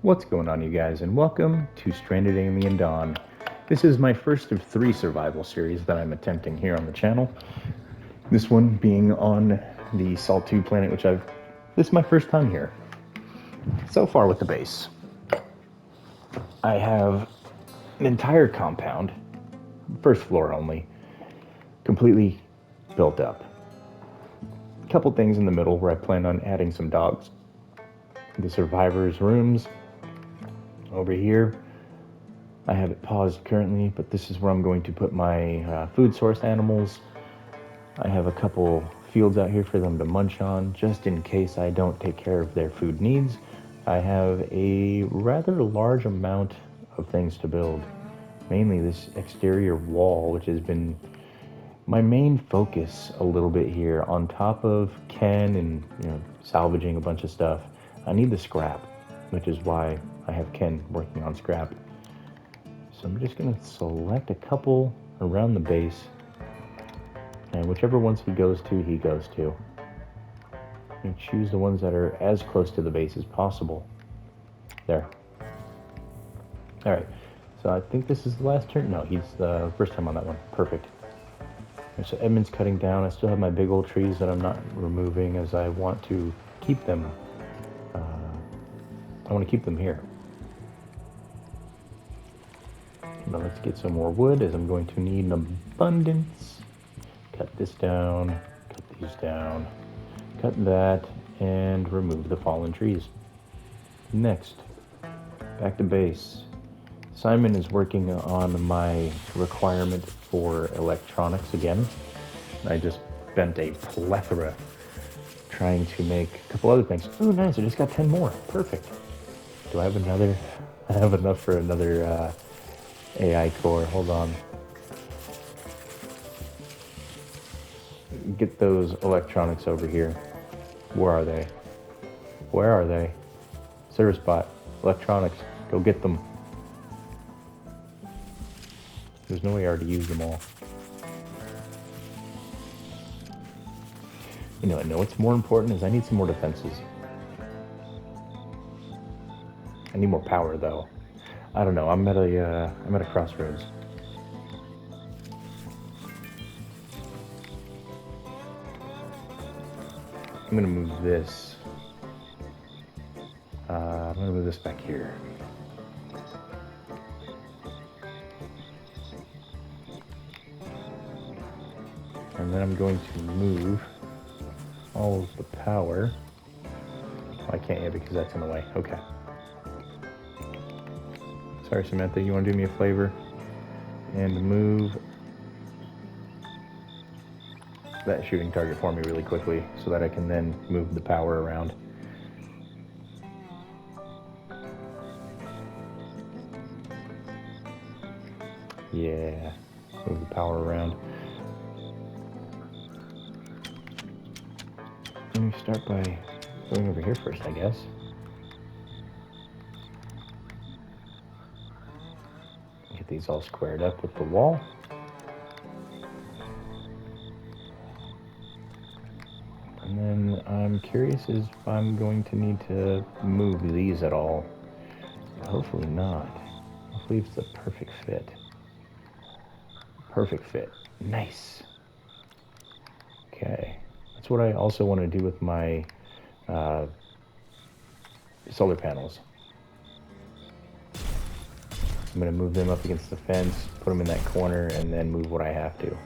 What's going on, you guys, and welcome to Stranded Alien Dawn. This is my first of 3 survival series that I'm attempting here on the channel. This one being on the Saltu planet, this is my first time here. So far with the base, I have an entire compound, first floor only, completely built up. A couple things in the middle where I plan on adding some dogs. The survivors' rooms over here. I have it paused currently, but this is where I'm going to put my food source animals. I have a couple fields out here for them to munch on, just in case I don't take care of their food needs. I have a rather large amount of things to build. Mainly this exterior wall, which has been my main focus a little bit here, on top of Ken and salvaging a bunch of stuff. I need the scrap, which is why I have Ken working on scrap. So I'm just going to select a couple around the base, and whichever ones he goes to, he goes to. And choose the ones that are as close to the base as possible. There. Alright, so I think this is the last turn. No, he's the first time on that one. Perfect. And so Edmund's cutting down. I still have my big old trees that I'm not removing, as I want to keep them. I want to keep them here. Now let's get some more wood, as I'm going to need an abundance. Cut this down, cut these down, cut that, and remove the fallen trees. Next, back to base. Simon is working on my requirement for electronics again. I just spent a plethora trying to make a couple other things. Oh, nice, I just got 10 more. Perfect. Do I have another? I have enough for another AI core. Hold on. Get those electronics over here. Where are they? Where are they? Service bot. Electronics. Go get them. There's no way I already used them all. I know what's more important is I need some more defenses. I need more power, though. I don't know. I'm at a crossroads. I'm gonna move this. I'm gonna move this back here. And then I'm going to move all of the power. Oh, I can't yet because that's in the way. Okay. Sorry, Samantha, you want to do me a favor and move that shooting target for me really quickly, so that I can then move the power around. Yeah, move the power around. Let me start by going over here first, I guess. Get these all squared up with the wall. And then I'm curious if I'm going to need to move these at all. Hopefully not. Hopefully it's the perfect fit. Perfect fit. Nice. Okay. That's what I also want to do with my solar panels. I'm going to move them up against the fence, put them in that corner, and then move what I have to.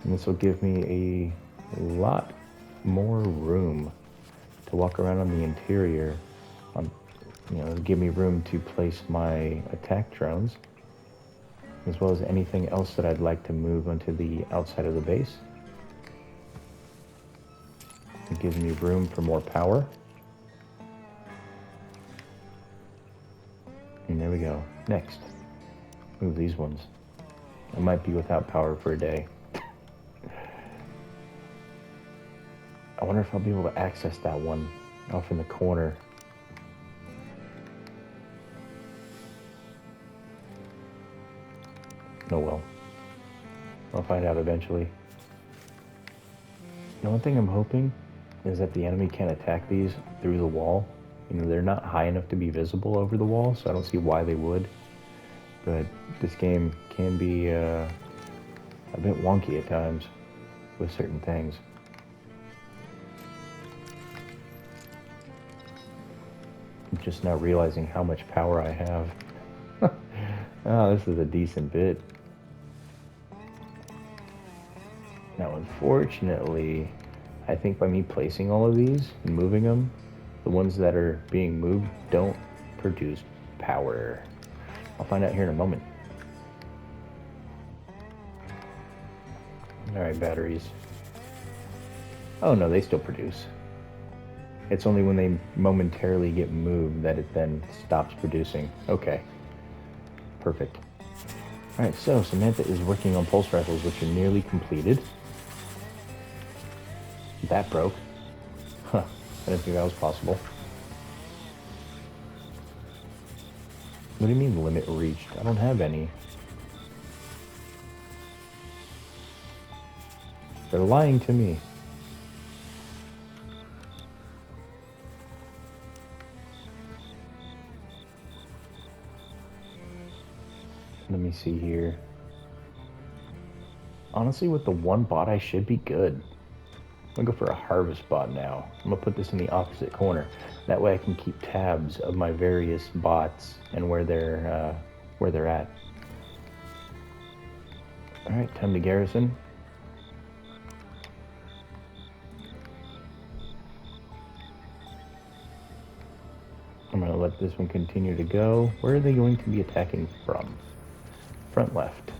And this will give me a lot more room to walk around on the interior. Give me room to place my attack drones, as well as anything else that I'd like to move onto the outside of the base. It gives me room for more power. And there we go. Next, move these ones. I might be without power for a day. I wonder if I'll be able to access that one off in the corner. Oh well. I'll find out eventually. The one thing I'm hoping is that the enemy can't attack these through the wall, You know, they're not high enough to be visible over the wall, so I don't see why they would. But this game can be a bit wonky at times with certain things. I'm just now realizing how much power I have. Oh, this is a decent bit. Now, unfortunately, I think by me placing all of these and moving them, the ones that are being moved don't produce power. I'll find out here in a moment. Alright, batteries. Oh no, they still produce. It's only when they momentarily get moved that it then stops producing. Okay. Perfect. Alright, so Samantha is working on pulse rifles, which are nearly completed. That broke. Huh. I didn't think that was possible. What do you mean limit reached? I don't have any. They're lying to me. Let me see here. Honestly, with the one bot, I should be good. I'm gonna go for a harvest bot now. I'm gonna put this in the opposite corner. That way I can keep tabs of my various bots and where they're at. All right, time to garrison. I'm gonna let this one continue to go. Where are they going to be attacking from? Front left.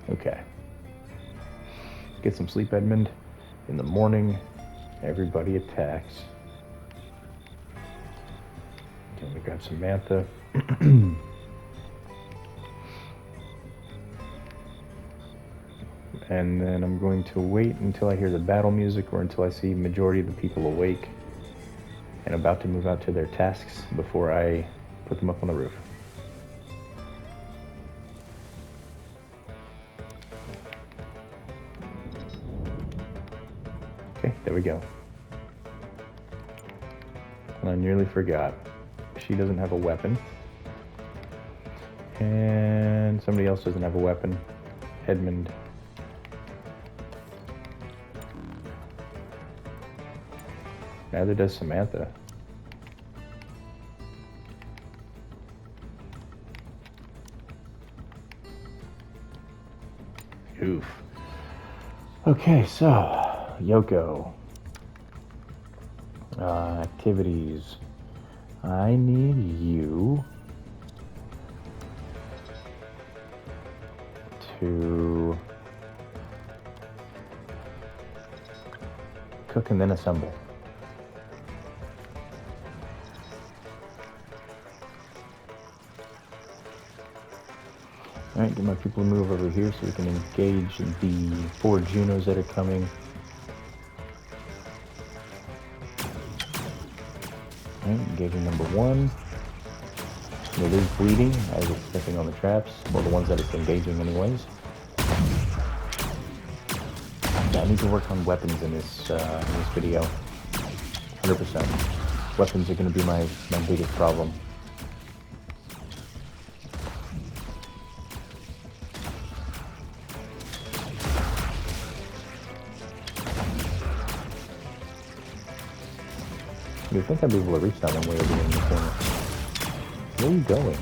Okay. Get some sleep, Edmund. In the morning, everybody attacks. Okay, let me grab Samantha. And then I'm going to wait until I hear the battle music or until I see majority of the people awake and about to move out to their tasks before I put them up on the roof. Okay, there we go. And I nearly forgot. She doesn't have a weapon. And somebody else doesn't have a weapon. Edmund. Neither does Samantha. Oof. Okay, so Yoko. Activities. I need you to cook and then assemble. Alright, get my people to move over here so we can engage the 4 Junos that are coming. Alright, engaging number 1. It is bleeding as it's stepping on the traps, or the ones that it's engaging anyways. Yeah, I need to work on weapons in this video. 100%. Weapons are going to be my biggest problem. You'd think I'd be able to reach that one way over in the corner. Where are you going?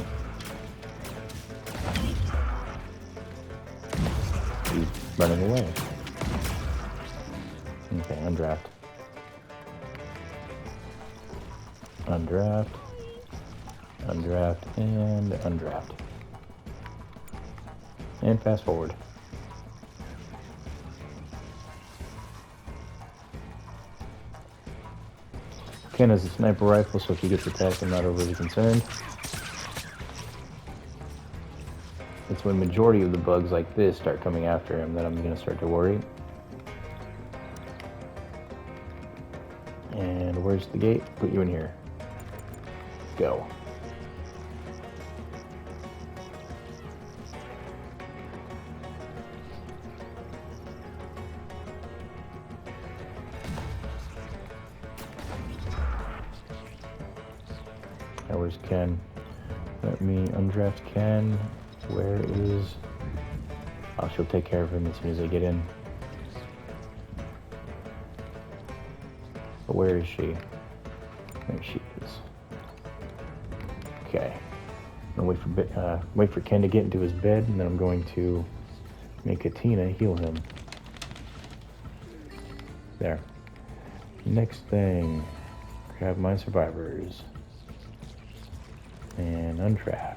He's running away. Okay, undraft. Undraft. Undraft and undraft. And fast forward. Ken has a sniper rifle, so if he gets attacked, I'm not overly concerned. It's when majority of the bugs like this start coming after him that I'm going to start to worry. And where's the gate? Put you in here. Go. Now where's Ken? Let me undraft Ken. Where is... Oh, she'll take care of him as soon as I get in. But where is she? There she is. Okay. I'm gonna wait for Ken to get into his bed, and then I'm going to make Katina heal him. There. Next thing, grab my survivors. And undraft.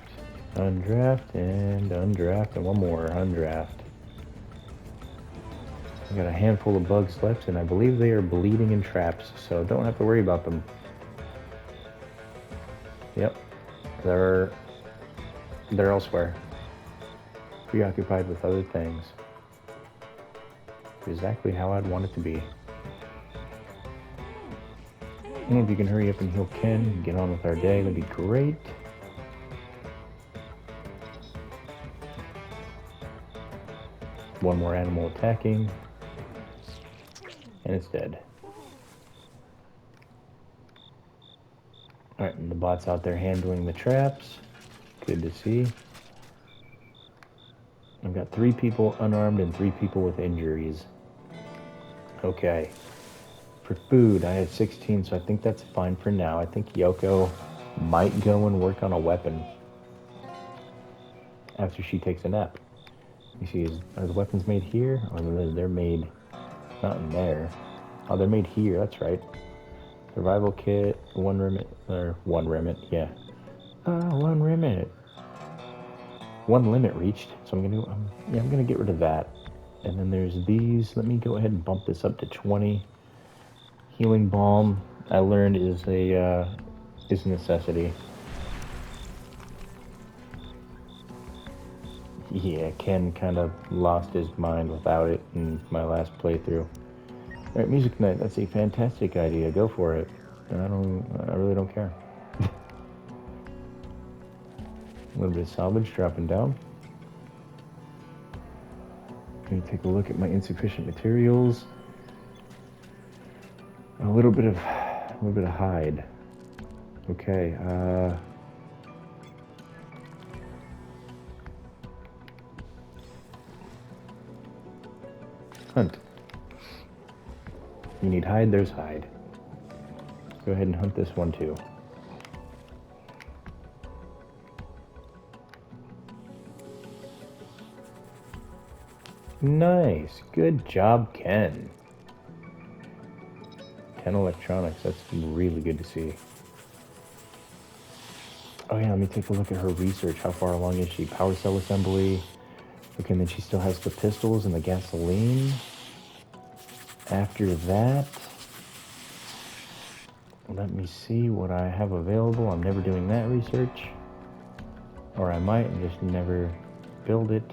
Undraft and undraft, and one more undraft. I got a handful of bugs left, and I believe they are bleeding in traps, so don't have to worry about them. Yep, they're elsewhere, preoccupied with other things. Exactly how I'd want it to be. And if you can hurry up and heal Ken and get on with our day, that'd be great. One more animal attacking, and it's dead. Alright, and the bot's out there handling the traps. Good to see. I've got 3 people unarmed and 3 people with injuries. Okay. For food, I have 16, so I think that's fine for now. I think Yoko might go and work on a weapon after she takes a nap. You see, are the weapons made here? Or they're made not in there. Oh, they're made here, that's right. Survival kit, one remit, yeah. One remit. One limit reached, so I'm gonna get rid of that. And then there's these. Let me go ahead and bump this up to 20. Healing balm, I learned is a necessity. Yeah, Ken kind of lost his mind without it in my last playthrough. Alright, music night, that's a fantastic idea. Go for it. I really don't care. A little bit of salvage dropping down. Gonna take a look at my insufficient materials. A little bit of hide. Okay, hunt. You need hide, there's hide. Go ahead and hunt this one too. Nice, good job, Ken. 10 electronics, that's really good to see. Oh yeah, let me take a look at her research. How far along is she? Power cell assembly. Okay, and then she still has the pistols and the gasoline. After that, let me see what I have available. I'm never doing that research. Or I might and just never build it.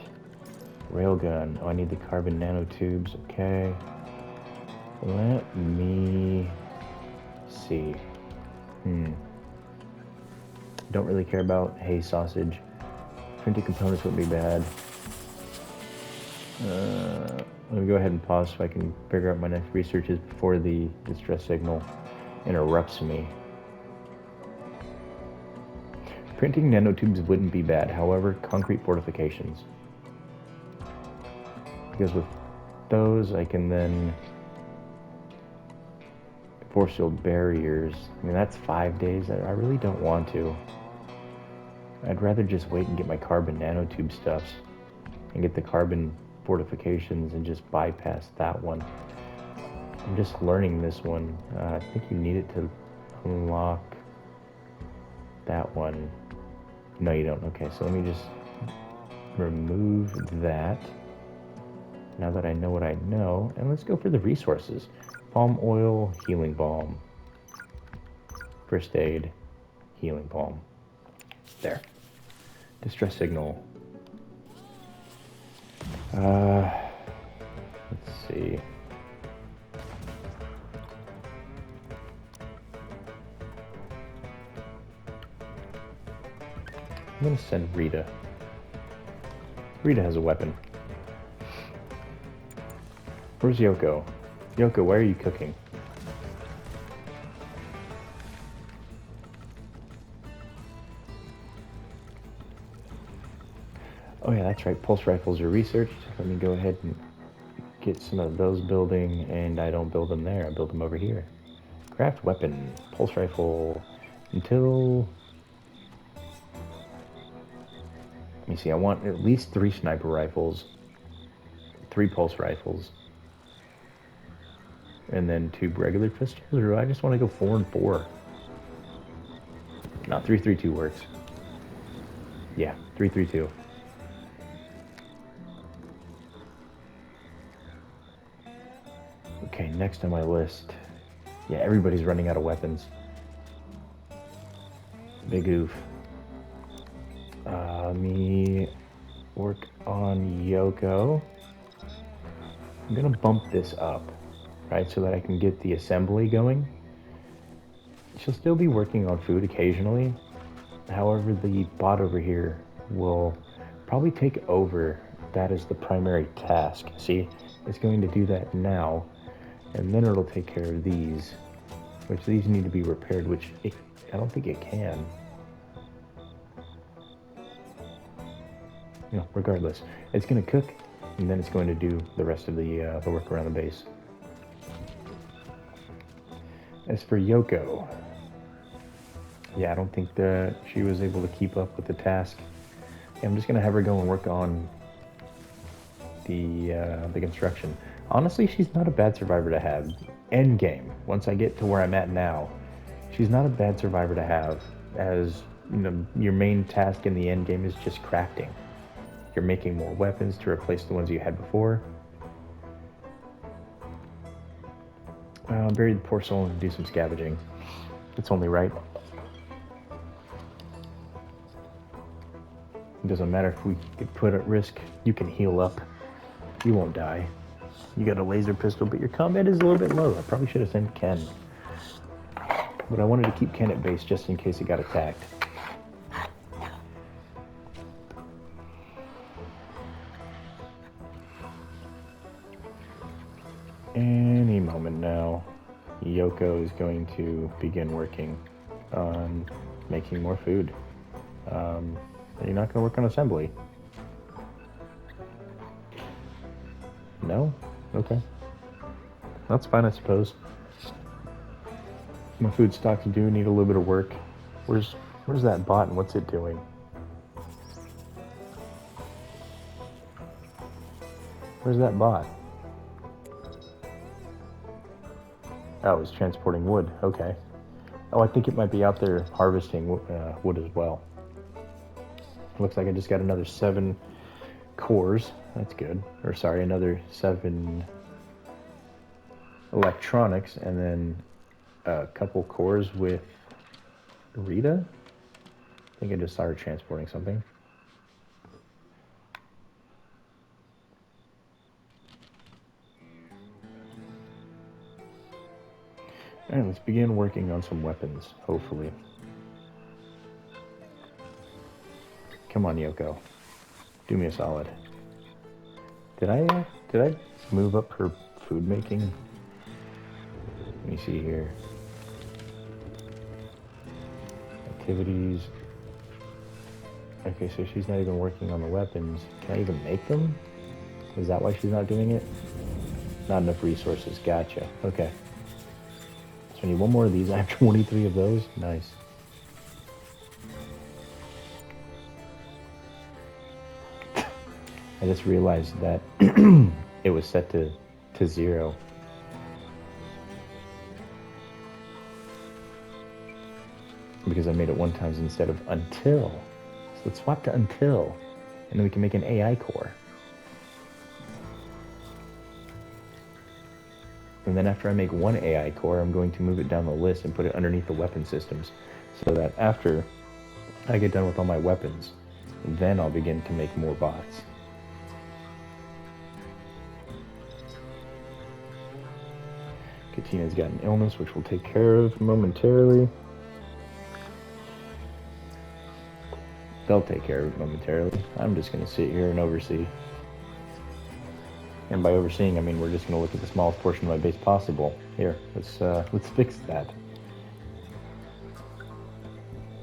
Railgun. Oh, I need the carbon nanotubes. Okay. Let me see. Don't really care about hay sausage. Printed components wouldn't be bad. Let me go ahead and pause so I can figure out my next researches before the distress signal interrupts me. Printing nanotubes wouldn't be bad. However, concrete fortifications. Because with those, I can then force field barriers. I mean, that's 5 days. I really don't want to. I'd rather just wait and get my carbon nanotube stuffs and get the carbon fortifications and just bypass that one. I'm just learning this one. I think you need it to unlock that one. No, you don't. Okay, so let me just remove that. Now that I know what I know, and let's go for the resources. Palm oil, healing balm. First aid, healing balm. There. Distress signal. Let's see. I'm gonna send Rita. Rita has a weapon. Where's Yoko? Yoko, why are you cooking? Oh yeah, that's right. Pulse rifles are researched. Let me go ahead and get some of those building, and I don't build them there. I build them over here. Craft weapon. Pulse rifle. Until... Let me see. I want at least 3 sniper rifles, 3 pulse rifles, and then 2 regular pistols. Or do I just want to go 4 and 4? No, 3-3-2 works. Yeah, 3-3-2. Okay, next on my list. Yeah, everybody's running out of weapons. Big oof. Let me work on Yoko. I'm gonna bump this up, right, so that I can get the assembly going. She'll still be working on food occasionally. However, the bot over here will probably take over that as the primary task. See, it's going to do that now, and then it'll take care of these, which these need to be repaired, which I don't think it can. You know, regardless, it's going to cook, and then it's going to do the rest of the work around the base. As for Yoko, yeah, I don't think that she was able to keep up with the task. Yeah, I'm just gonna have her go and work on the construction. Honestly, she's not a bad survivor to have. End game. Once I get to where I'm at now, she's not a bad survivor to have. As you know, your main task in the end game is just crafting. You're making more weapons to replace the ones you had before. Bury the poor soul and do some scavenging. It's only right. It doesn't matter if we get put at risk. You can heal up. You won't die. You got a laser pistol, but your combat is a little bit low. I probably should have sent Ken. But I wanted to keep Ken at base just in case he got attacked. Any moment now, Yoko is going to begin working on making more food. You're not going to work on assembly? No? Okay. That's fine, I suppose. My food stocks do need a little bit of work. Where's that bot and what's it doing? Where's that bot? Oh, it's transporting wood. Okay. Oh, I think it might be out there harvesting wood as well. Looks like I just got another 7 cores. That's good. Or sorry, another 7 electronics, and then a couple cores with Rita. I think I just saw her transporting something. Alright, let's begin working on some weapons, hopefully. Come on, Yoko. Do me a solid. Did I move up her food making? Let me see here. Activities. Okay, so she's not even working on the weapons. Can I even make them? Is that why she's not doing it? Not enough resources. Gotcha. Okay. So I need 1 more of these. I have 23 of those. Nice. I just realized that it was set to 0. Because I made it 1 time instead of until. So let's swap to until. And then we can make an AI core. And then after I make 1 AI core, I'm going to move it down the list and put it underneath the weapon systems. So that after I get done with all my weapons, then I'll begin to make more bots. Katina's got an illness, which we'll take care of momentarily. They'll take care of it momentarily. I'm just going to sit here and oversee. And by overseeing, I mean we're just going to look at the smallest portion of my base possible. Here, let's fix that.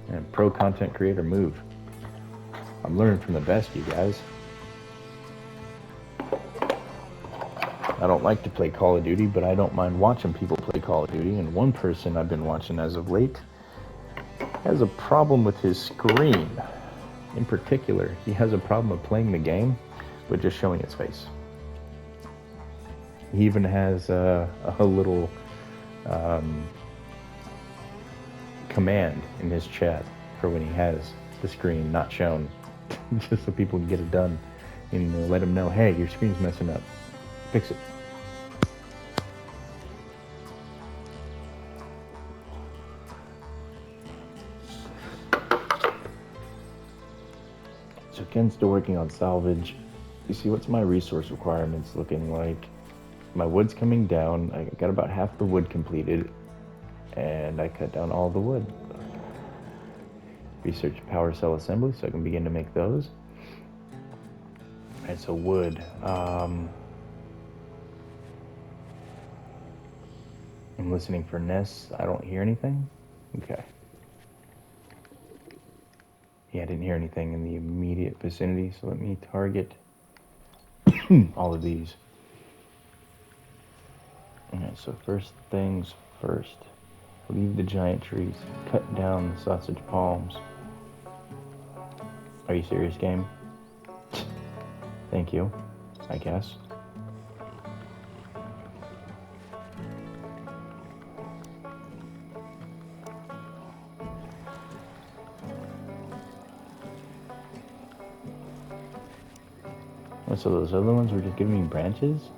And pro content creator move. I'm learning from the best, you guys. I don't like to play Call of Duty, but I don't mind watching people play Call of Duty. And one person I've been watching as of late has a problem with his screen. In particular, he has a problem of playing the game, but just showing his face. He even has a little command in his chat for when he has the screen not shown, just so people can get it done and let him know, hey, your screen's messing up. Fix it. So Ken's still working on salvage. You see, what's my resource requirements looking like? My wood's coming down. I got about half the wood completed, and I cut down all the wood. Research power cell assembly, so I can begin to make those. And so wood. I'm listening for nests. I don't hear anything. Okay. Yeah, I didn't hear anything in the immediate vicinity, so let me target all of these. Alright, so first things first. Leave the giant trees. Cut down the sausage palms. Are you serious, game? Thank you, I guess. So those other ones were just giving me branches?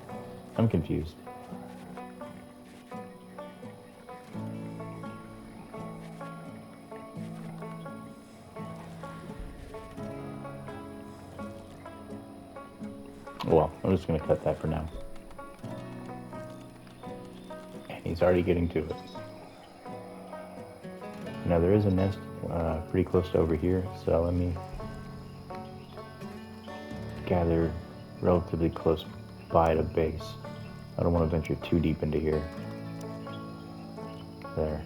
I'm confused. Well, I'm just going to cut that for now. And he's already getting to it. Now there is a nest pretty close to over here, so let me gather relatively close by the base. I don't want to venture too deep into here. There.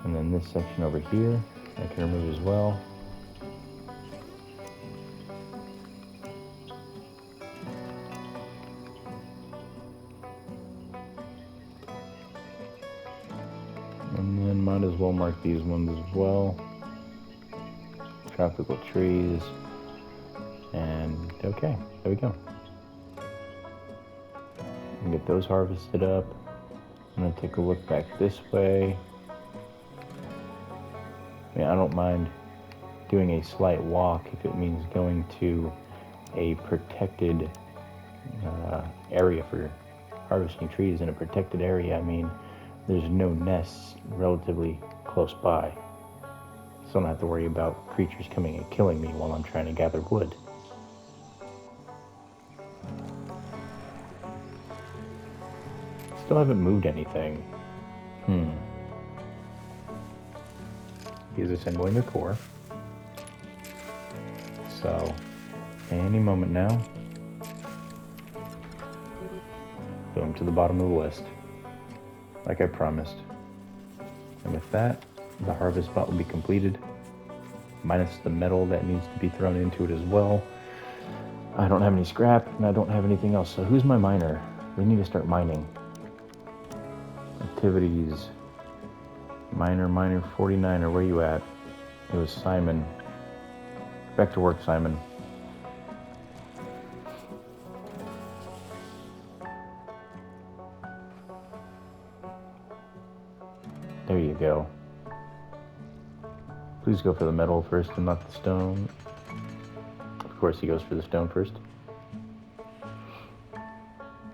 And then this section over here, I can remove as well. And then might as well mark these ones as well. Tropical trees. And okay, there we go. And get those harvested up. I'm gonna take a look back this way. I mean, I don't mind doing a slight walk if it means going to a protected area for harvesting trees. In a protected area, I mean there's no nests relatively close by, so I don't have to worry about creatures coming and killing me while I'm trying to gather wood. Still haven't moved anything. He's assembling the core. So, any moment now, boom, to the bottom of the list, like I promised. And with that, the harvest spot will be completed, minus the metal that needs to be thrown into it as well. I don't have any scrap, and I don't have anything else, so who's my miner? We need to start mining. Activities. Miner 49er, where you at? It was Simon. Back to work, Simon. There you go. Please go for the metal first and not the stone. Of course he goes for the stone first.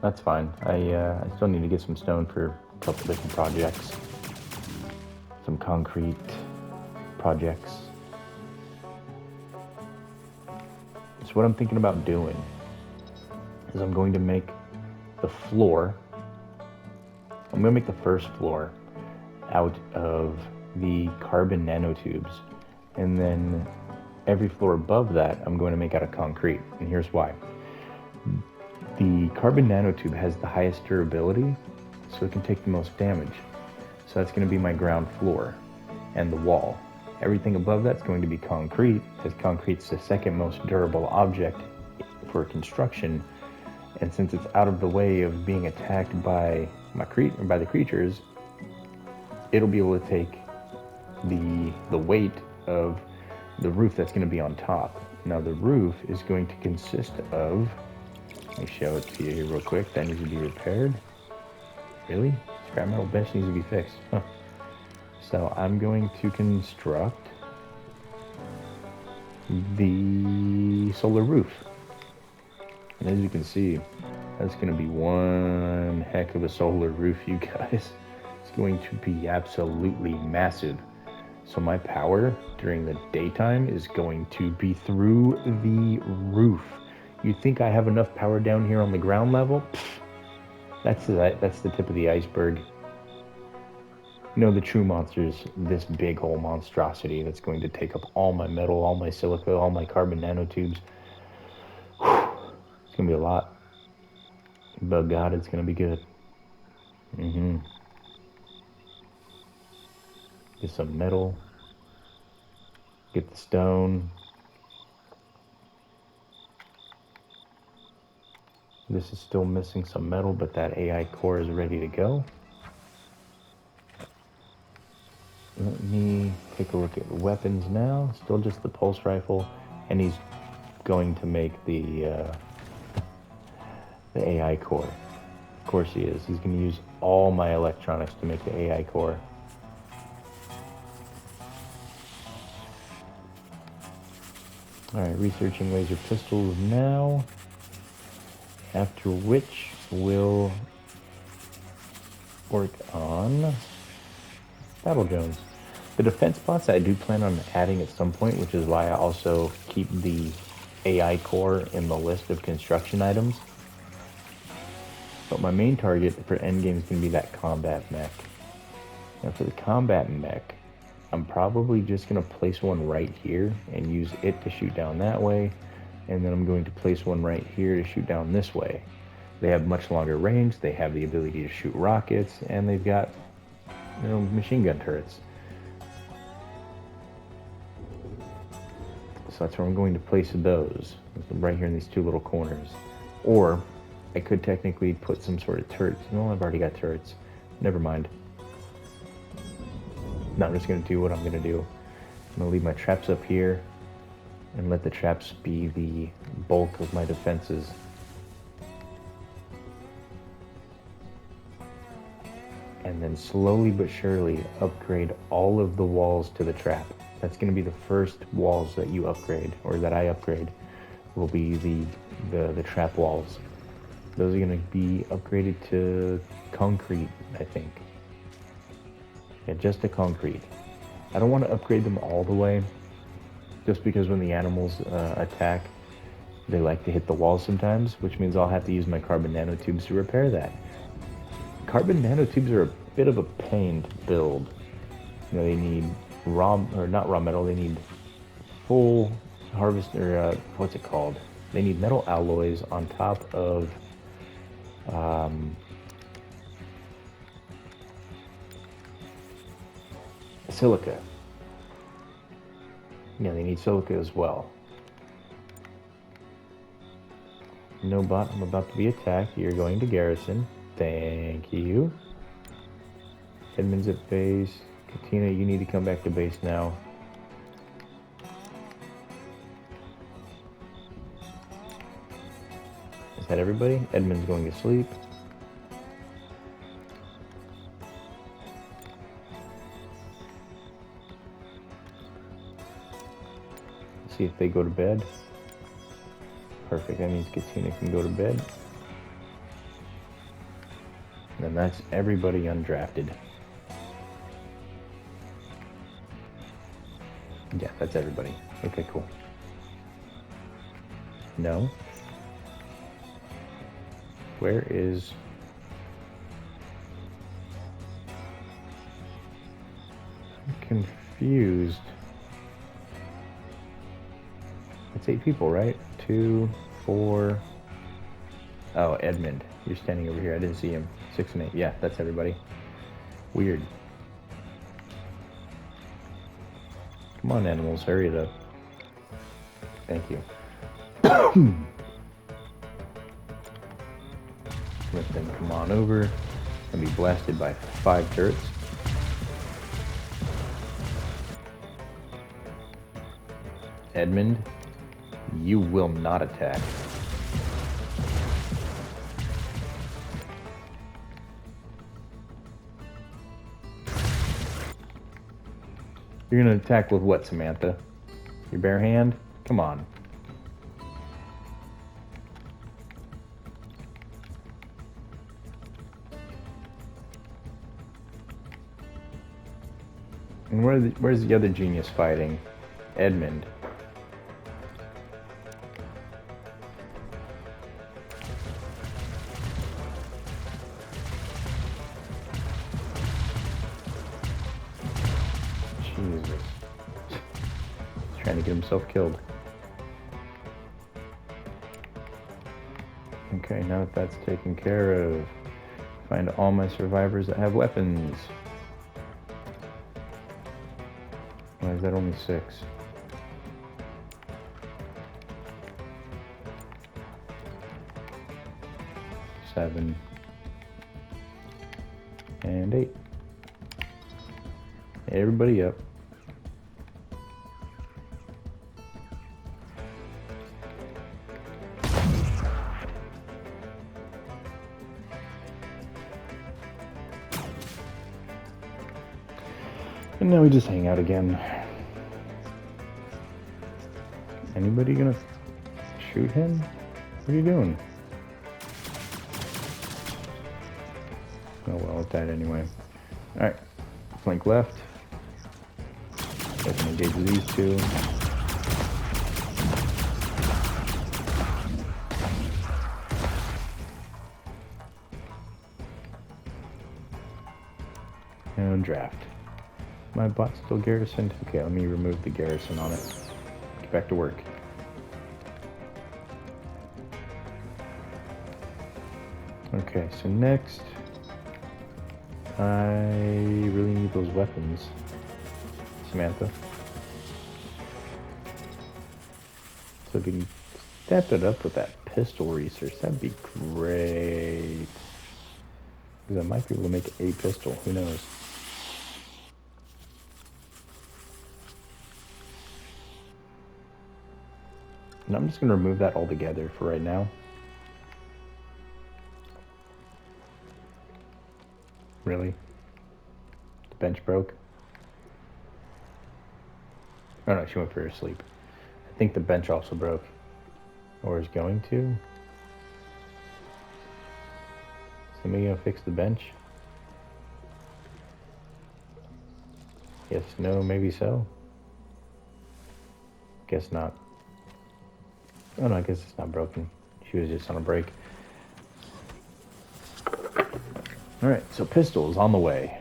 That's fine. I still need to get some stone for a couple different projects. Some concrete projects. So what I'm thinking about doing is I'm going to make the floor. I'm going to make the first floor out of the carbon nanotubes, and then every floor above that I'm going to make out of concrete, and here's why. The carbon nanotube has the highest durability, so it can take the most damage. So that's going to be my ground floor and the wall. Everything above that's going to be concrete, because concrete's the second most durable object for construction, And since it's out of the way of being attacked by by the creatures, it'll be able to take the weight of the roof that's going to be on top. Now the roof is going to consist of, let me show it to you here real quick. That needs to be repaired. Really? Scrap metal bench needs to be fixed. Huh. So I'm going to construct the solar roof. And as you can see, that's going to be one heck of a solar roof, you guys. It's going to be absolutely massive. So my power during the daytime is going to be through the roof. You think I have enough power down here on the ground level? That's the tip of the iceberg. No, the true monster is this big whole monstrosity that's going to take up all my metal, all my silica, all my carbon nanotubes. It's going to be a lot. But God, it's going to be good. Get some metal. Get the stone. This is still missing some metal, but that AI core is ready to go. Let me take a look at weapons now. Still just the pulse rifle, and he's going to make the AI core. Of course he is. He's going to use all my electronics to make the AI core. Alright, researching laser pistols now. After which we'll work on battle drones. The defense bots I do plan on adding at some point, which is why I also keep the AI core in the list of construction items. But my main target for endgame is going to be that combat mech. Now for the combat mech, I'm probably just going to place one right here and use it to shoot down that way. And then I'm going to place one right here to shoot down this way. They have much longer range, they have the ability to shoot rockets, and they've got, you know, machine gun turrets. So that's where I'm going to place those, right here in these two little corners. Or I could technically put some sort of turrets. No, I've already got turrets. Never mind. No, I'm just going to do what I'm going to do. I'm going to leave my traps up here and let the traps be the bulk of my defenses. And then slowly but surely upgrade all of the walls to the trap. That's going to be the first walls that you upgrade, or that I upgrade, will be the trap walls. Those are going to be upgraded to concrete, I think. Yeah, just to concrete. I don't want to upgrade them all the way, just because when the animals attack, they like to hit the walls sometimes, which means I'll have to use my carbon nanotubes to repair that. Carbon nanotubes are a bit of a pain to build. You know, they need not raw metal, they need full harvest, or what's it called? They need metal alloys on top of silica. Yeah, they need silica as well. No bot, I'm about to be attacked. You're going to garrison. Thank you. Edmund's at base. Katina, you need to come back to base now. Is that everybody? Edmund's going to sleep. Let's see if they go to bed. Perfect, that means Katina can go to bed. And then that's everybody undrafted. Yeah, that's everybody. Okay, cool. No. Where is... I'm confused. It's 8 people, right? 2, 4... Oh, Edmund. You're standing over here. I didn't see him. 6 and 8. Yeah, that's everybody. Weird. Come on, animals. Hurry it up. Thank you. Let them come on over and be blasted by 5 turrets. Edmund, you will not attack. You're gonna attack with what, Samantha? Your bare hand? Come on. And where's the other genius fighting? Edmund. Jesus. He's trying to get himself killed. Okay, now that that's taken care of, find all my survivors that have weapons. Why is that only 6? Seven and 8. Everybody up. And now we just hang out again. Anybody gonna shoot him? What are you doing? Oh well, it died anyway. Alright, flank left. I can engage with these 2. And draft. My bot's still garrisoned? Okay, let me remove the garrison on it. Get back to work. Okay, so next, I really need those weapons, Samantha. So if you can step it up with that pistol research, that'd be great. Because I might be able to make a pistol, who knows? And I'm just going to remove that altogether for right now. Really? The bench broke? Oh no, she went for her sleep. I think the bench also broke. Or is going to. Somebody gonna fix the bench? Yes, no, maybe so. Guess not. Oh no, I guess it's not broken. She was just on a break. Alright, so pistol is on the way.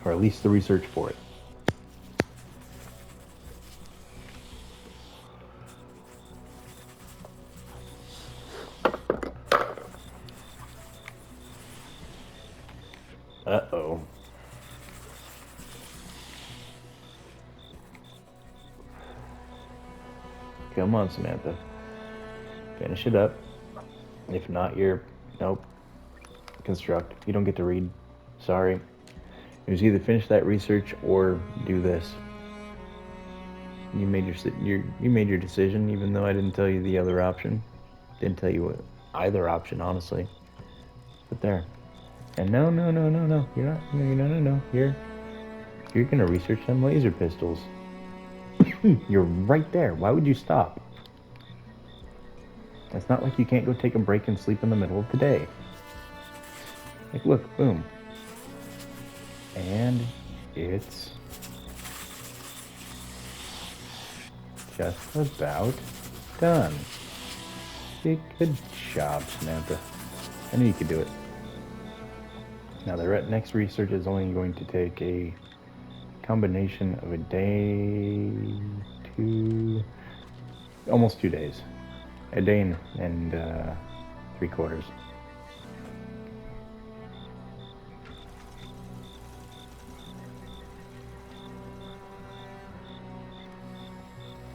Or at least the research for it. Uh-oh. Come on, Samantha. Finish it up. If not, you're... Nope. Construct. You don't get to read. Sorry. It was either finish that research or do this. You made your decision, even though I didn't tell you the other option. Didn't tell you what either option, honestly. But there. And no. You're not. No. You're gonna research them laser pistols. You're right there. Why would you stop? It's not like you can't go take a break and sleep in the middle of the day. Like, look, boom. And it's just about done. Good job, Samantha. I knew you could do it. Now, the next research is only going to take a combination of a day, almost 2 days. A day and 3/4.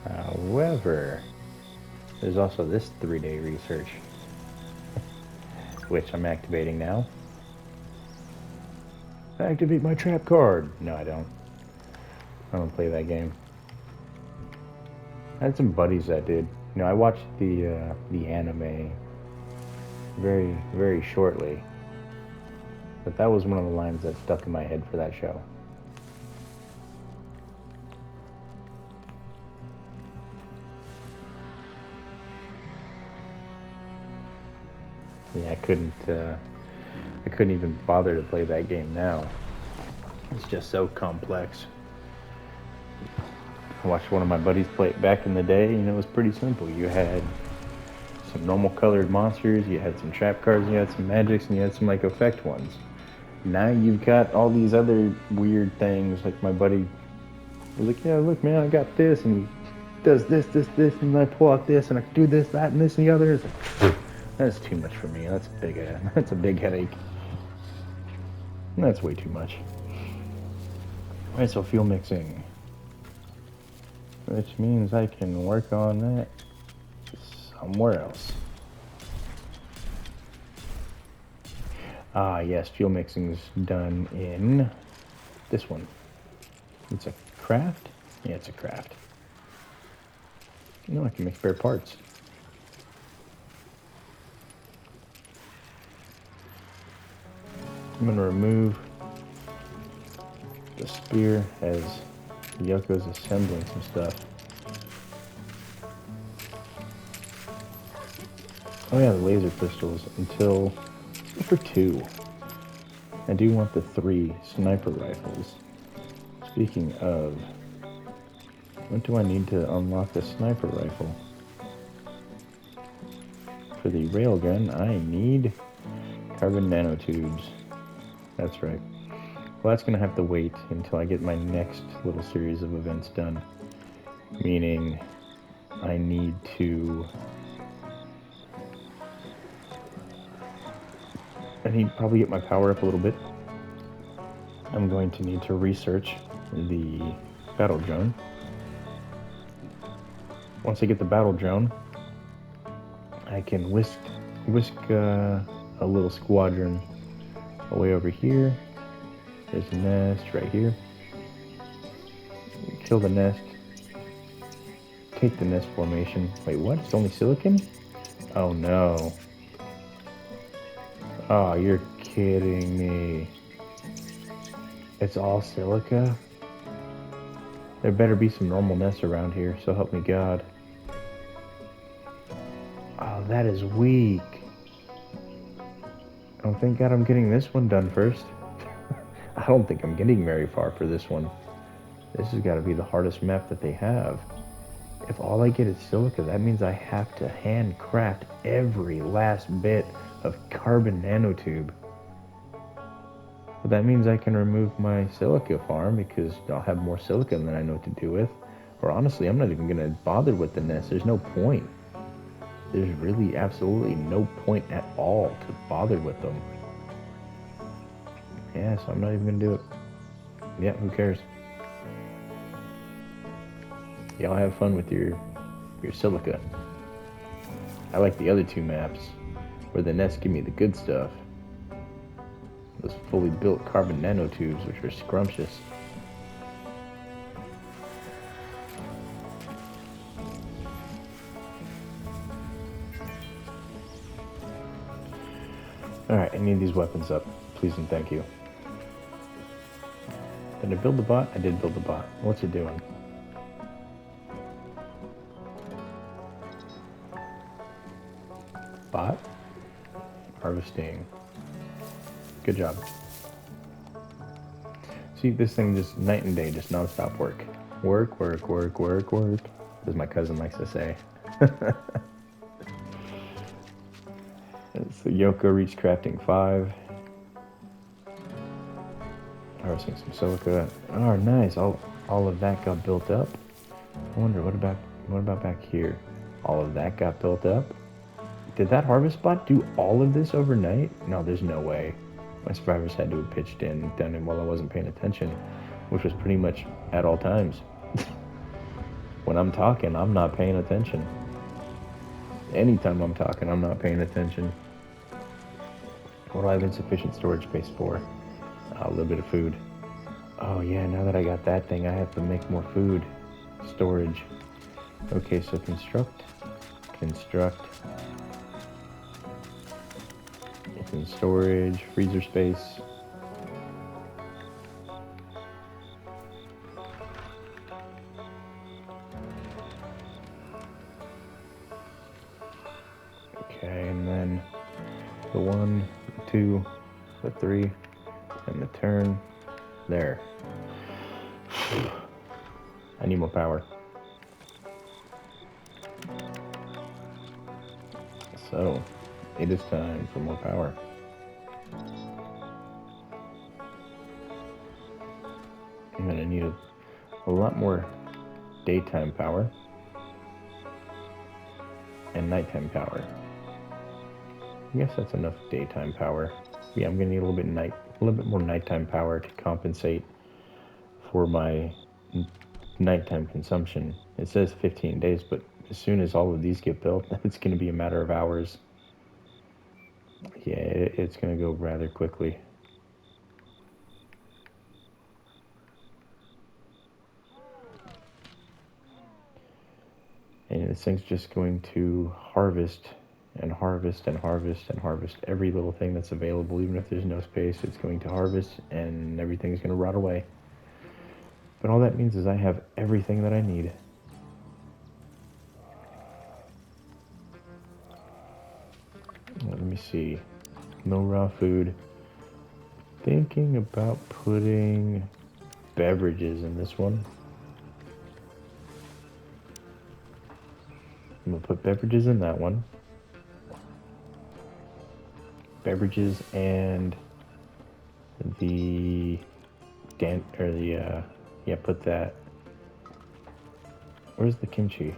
However, there's also this 3-day research. which I'm activating now. Activate my trap card. No, I don't. I don't play that game. I had some buddies that did. You know, I watched the anime very, very shortly. But that was one of the lines that stuck in my head for that show. Yeah, I couldn't even bother to play that game now. It's just so complex. I watched one of my buddies play it back in the day, and it was pretty simple. You had some normal colored monsters, you had some trap cards, you had some magics, and you had some like effect ones. Now you've got all these other weird things. Like my buddy was like, yeah, look, man, I got this, and he does this, and I pull out this, and I can do this, that, and this, and the other. It's like, that's too much for me. That's a big headache. That's way too much. All right, so fuel mixing, which means I can work on that somewhere else. Ah, yes, fuel mixing's done in this one. It's a craft? Yeah, it's a craft. No, I can make spare parts. I'm gonna remove the spear as Yoko's assembling some stuff. Oh yeah, the laser pistols until for 2. I do want the 3 sniper rifles. Speaking of, what do I need to unlock the sniper rifle? For the railgun, I need carbon nanotubes. That's right. Well, that's going to have to wait until I get my next little series of events done. Meaning, I need to probably get my power up a little bit. I'm going to need to research the battle drone. Once I get the battle drone, I can whisk a little squadron away over here. There's a nest right here. Kill the nest. Take the nest formation. Wait, what? It's only silicon? Oh no. Oh, you're kidding me. It's all silica? There better be some normal nests around here, so help me God. Oh, that is weak. Oh, thank God I'm getting this one done first. I don't think I'm getting very far for this one. This has got to be the hardest map that they have. If all I get is silica, that means I have to handcraft every last bit of carbon nanotube. But that means I can remove my silica farm because I'll have more silica than I know what to do with. Or honestly, I'm not even going to bother with the nest. There's no point. There's really absolutely no point at all to bother with them. Yeah, so I'm not even going to do it. Yeah, who cares? Y'all have fun with your silica. I like the other 2 maps where the nests give me the good stuff. Those fully built carbon nanotubes, which are scrumptious. Alright, I need these weapons up. Please and thank you. Did I build the bot? I did build the bot. What's it doing? Bot? Harvesting. Good job. See, this thing just night and day, just non-stop work. Work, work, work, work, work, as my cousin likes to say. So Yoko reached crafting 5. Harvesting some silica. Oh, nice. All of that got built up. I wonder, what about back here? All of that got built up? Did that harvest bot do all of this overnight? No, there's no way. My survivors had to have pitched in, done it while I wasn't paying attention, which was pretty much at all times. When I'm talking, I'm not paying attention. Anytime I'm talking, I'm not paying attention. What do I have insufficient storage space for? A little bit of food. Oh yeah, now that I got that thing, I have to make more food. Storage. Okay, so construct, it's in storage, freezer space. Okay, and then the 1, the 2, the 3, and the turn. There. I need more power. So, it is time for more power. I'm gonna need a lot more daytime power and nighttime power. I guess that's enough daytime power. Yeah, I'm gonna need a little bit more nighttime power to compensate for my nighttime consumption. It says 15 days, but as soon as all of these get built, it's gonna be a matter of hours. Yeah, it's gonna go rather quickly. And this thing's just going to harvest and harvest and harvest and harvest every little thing that's available. Even if there's no space, it's going to harvest and everything's going to rot away. But all that means is I have everything that I need. Let me see. No raw food. Thinking about putting beverages in this one. I'm going to put beverages in that one. Beverages and the put that. Where's the kimchi?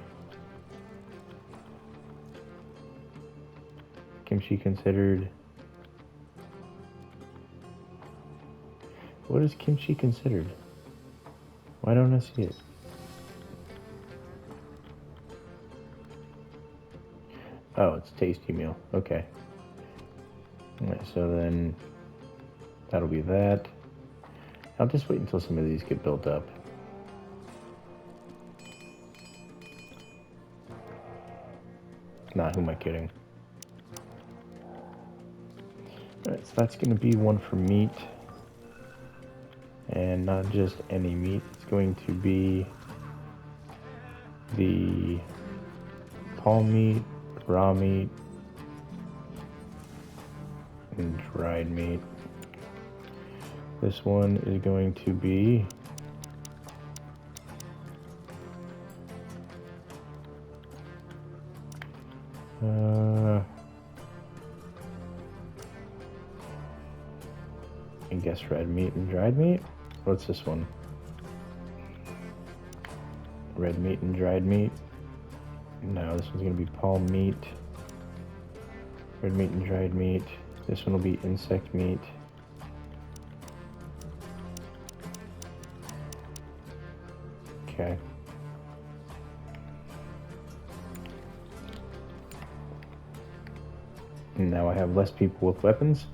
Kimchi considered. What is kimchi considered? Why don't I see it? Oh, it's tasty meal. Okay. Alright, so then that'll be that. I'll just wait until some of these get built up. Nah, who am I kidding? Alright, so that's going to be one for meat. And not just any meat. It's going to be the palm meat, raw meat, and dried meat. This one is going to be I guess red meat and dried meat. What's this one? Red meat and dried meat. No, this one's gonna be palm meat. Red meat and dried meat. This one will be insect meat. Okay. And now I have less people with weapons.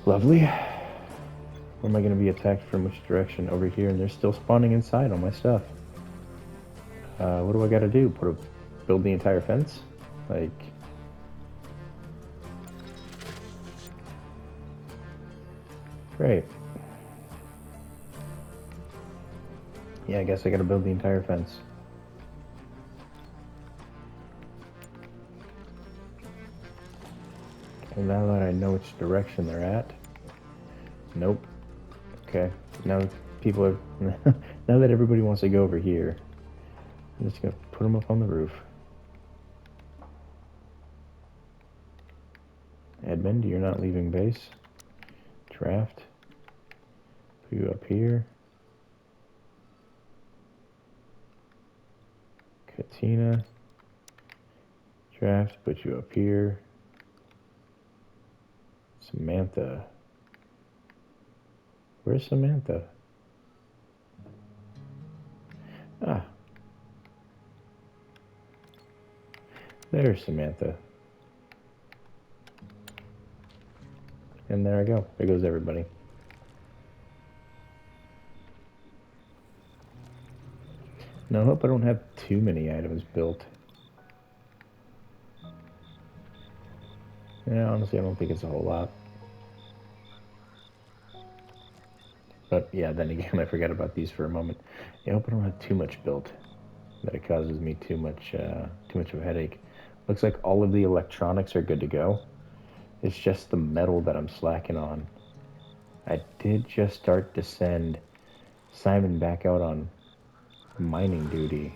Lovely. Where am I going to be attacked from which direction? Over here, and they're still spawning inside on my stuff. What do I got to do? Build the entire fence? Like... Great. Yeah, I guess I got to build the entire fence. Well, now that I know which direction they're at. Nope. Okay. Now people are... now that everybody wants to go over here, I'm just going to put them up on the roof. Edmund, you're not leaving base. Draft. Put you up here. Katina. Draft. Put you up here. Samantha. Where's Samantha? Ah. There's Samantha. And there I go. There goes everybody. Now I hope I don't have too many items built. Yeah, honestly, I don't think it's a whole lot. But yeah, then again, I forgot about these for a moment. Yeah, I hope I don't have too much built, that it causes me too much of a headache. Looks like all of the electronics are good to go. It's just the metal that I'm slacking on. I did just start to send Simon back out on mining duty.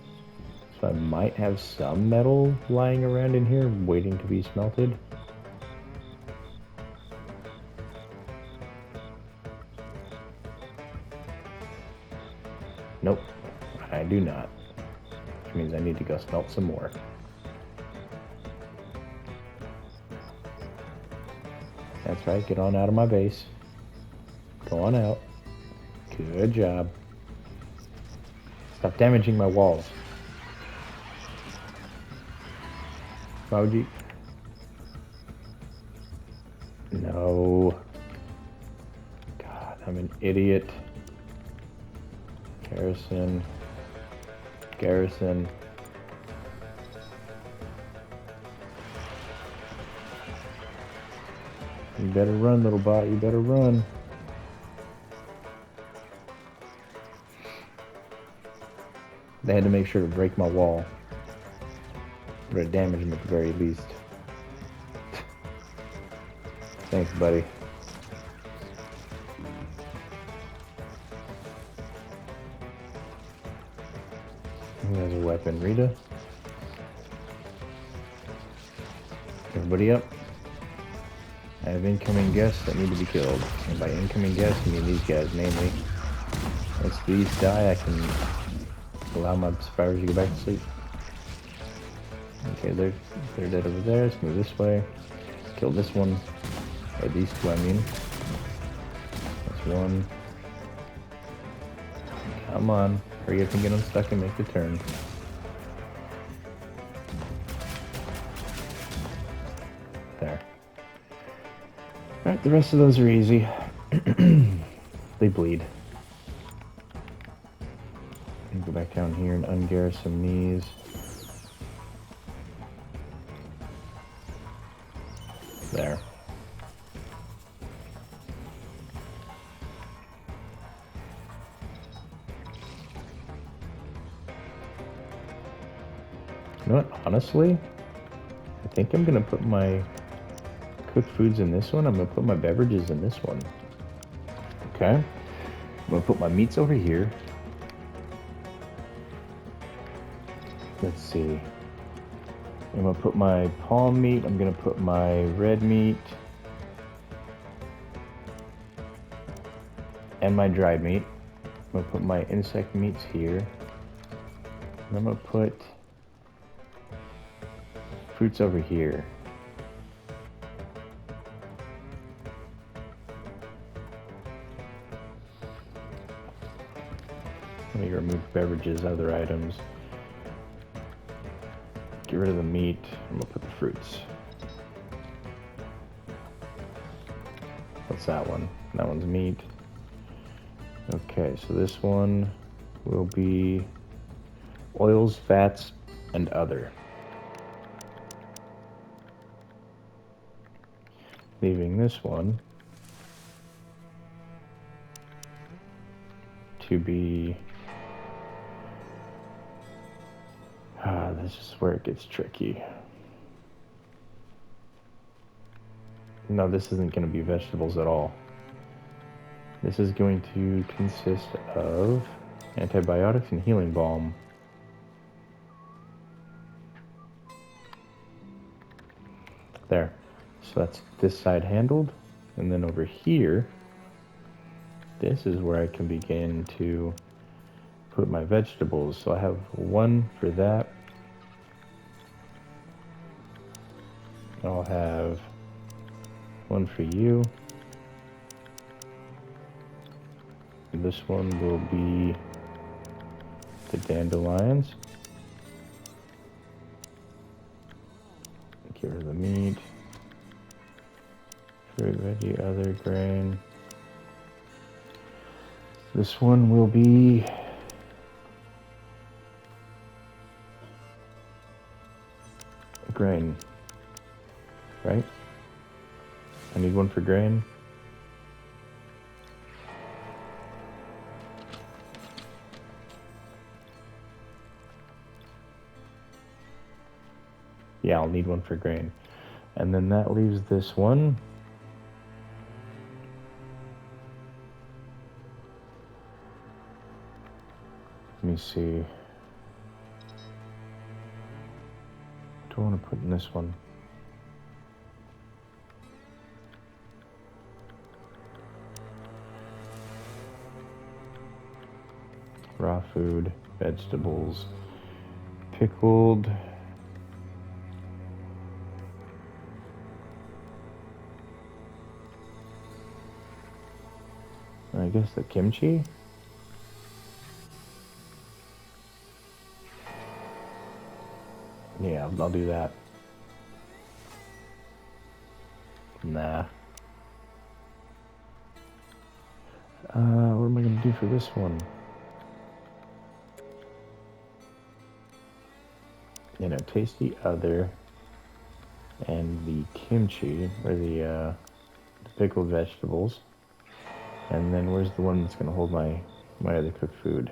So I might have some metal lying around in here waiting to be smelted. Nope, I do not. Which means I need to go smelt some more. That's right, get on out of my base. Go on out. Good job. Stop damaging my walls. Why would you? No. God, I'm an idiot. Garrison. Garrison. You better run, little bot. You better run. They had to make sure to break my wall. Or to damage them at the very least. Thanks, buddy. There's a weapon. Rita. Everybody up. I have incoming guests that need to be killed. And by incoming guests, I mean these guys, namely. Once these die, I can allow my survivors to go back to sleep. Okay, they're dead over there. Let's move this way. Kill this one. Or these two, I mean. That's one. Come on. Hurry up and get unstuck and make the turn. There. Alright, the rest of those are easy. They bleed. Go back down here and ungarrison these. There. You know what? Honestly, I think I'm gonna put my cooked foods in this one. I'm gonna put my beverages in this one. Okay. I'm gonna put my meats over here. Let's see. I'm gonna put my palm meat. I'm gonna put my red meat. And my dried meat. I'm gonna put my insect meats here. And I'm gonna put fruits over here. Let me remove beverages, other items. Get rid of the meat. I'm gonna put the fruits. What's that one? That one's meat. Okay, so this one will be oils, fats, and other. Leaving this one to be... this is where it gets tricky. No, this isn't going to be vegetables at all. This is going to consist of antibiotics and healing balm. There. So that's this side handled. And then over here, this is where I can begin to put my vegetables. So I have one for that. I'll have one for you. This one will be the dandelions. Get rid of the meat. Fruit, veggie, other, grain. This one will be grain, right? I need one for grain. Yeah, I'll need one for grain. And then that leaves this one. Let me see. What do I want to put in this one? Raw food, vegetables, pickled. I guess the kimchi? Yeah, I'll do that. Nah. What am I gonna do for this one? You know, tasty other and the kimchi, or the pickled vegetables. And then where's the one that's gonna hold my other cooked food?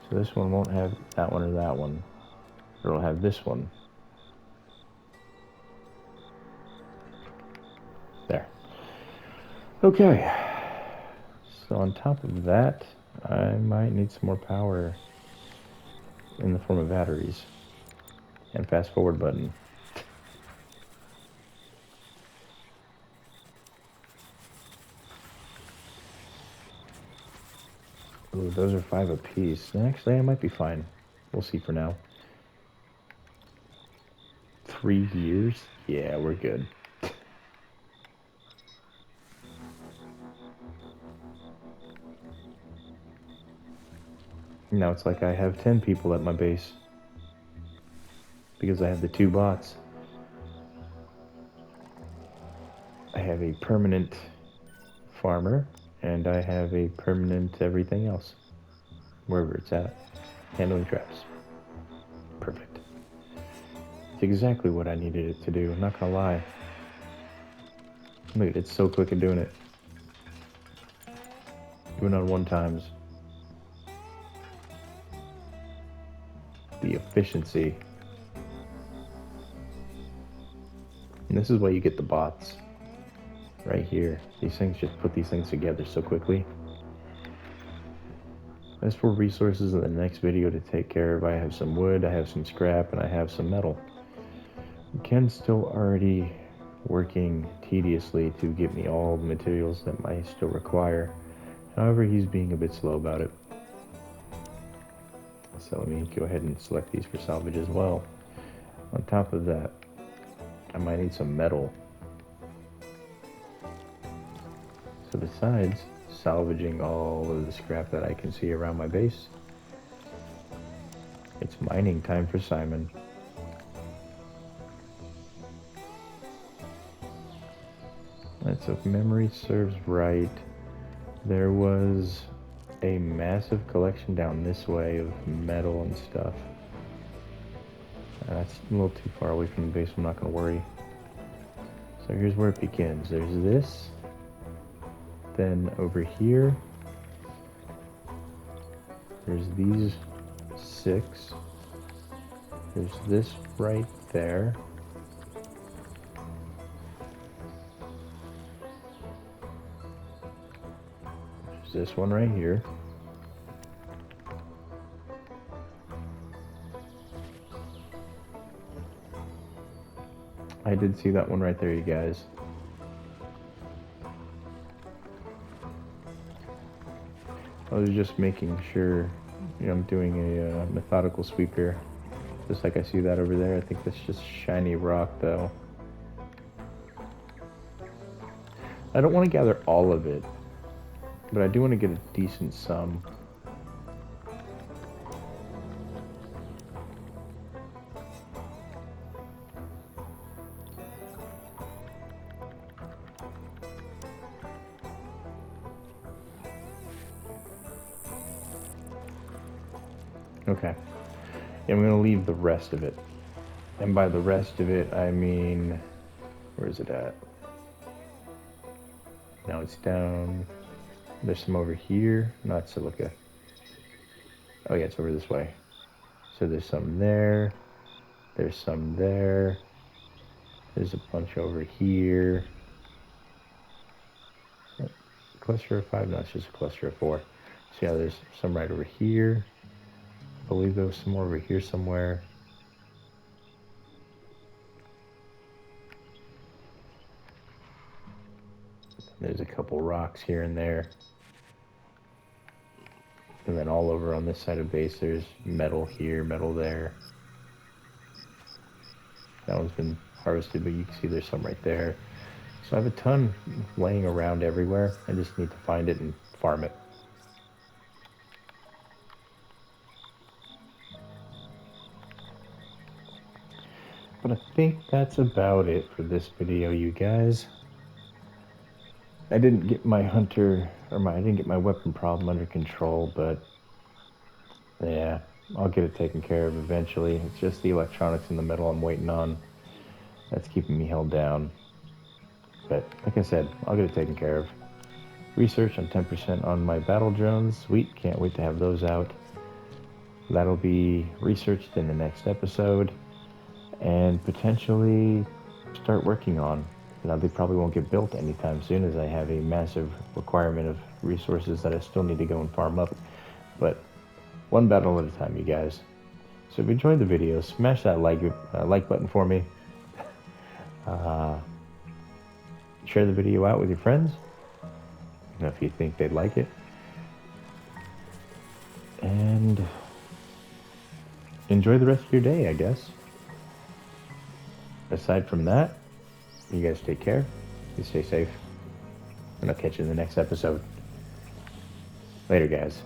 So this one won't have that one or that one. It'll have this one. There. Okay. So on top of that, I might need some more power in the form of batteries and fast forward button. Ooh, those are 5 apiece. Actually, I might be fine. We'll see for now. 3 years? Yeah, we're good. Now it's like I have 10 people at my base because I have the 2 bots. I have a permanent farmer and I have a permanent everything else, wherever it's at, handling traps. Perfect. It's exactly what I needed it to do, I'm not gonna lie. Look, it's so quick at doing it. Even on 1 times. The efficiency. And this is why you get the bots. Right here. These things just put these things together so quickly. As for resources in the next video to take care of, I have some wood, I have some scrap, and I have some metal. Ken's still already working tediously to get me all the materials that I still require. However, he's being a bit slow about it. So let me go ahead and select these for salvage as well. On top of that, I might need some metal. So besides salvaging all of the scrap that I can see around my base, it's mining time for Simon. Right, so if memory serves right, there was a massive collection down this way of metal and stuff. That's a little too far away from the base, I'm not going to worry. So here's where it begins. There's this. Then over here, there's these 6. There's this right there. There's this one right here. I did see that one right there, you guys. I was just making sure, you know, I'm doing a methodical sweep here. Just like I see that over there. I think that's just shiny rock, though. I don't want to gather all of it, but I do want to get a decent sum. Okay. I'm going to leave the rest of it. And by the rest of it, I mean, where is it at? Now it's down. There's some over here. Not silica. Oh yeah, it's over this way. So there's some there. There's some there. There's a bunch over here. Cluster of 5? No, it's just a cluster of 4. So yeah, there's some right over here. I believe there was some more over here somewhere. There's a couple rocks here and there. And then all over on this side of base, there's metal here, metal there. That one's been harvested, but you can see there's some right there. So I have a ton laying around everywhere. I just need to find it and farm it. But I think that's about it for this video, you guys. I didn't get my I didn't get my weapon problem under control, but yeah, I'll get it taken care of eventually. It's just the electronics in the middle I'm waiting on. That's keeping me held down. But like I said, I'll get it taken care of. Research on 10% on my battle drones. Sweet, can't wait to have those out. That'll be researched in the next episode and potentially start working on. Now, they probably won't get built anytime soon as I have a massive requirement of resources that I still need to go and farm up. But one battle at a time, you guys. So if you enjoyed the video, smash that like button for me. Share the video out with your friends, if you think they'd like it. And enjoy the rest of your day, I guess. Aside from that, you guys take care. You stay safe. And I'll catch you in the next episode. Later, guys.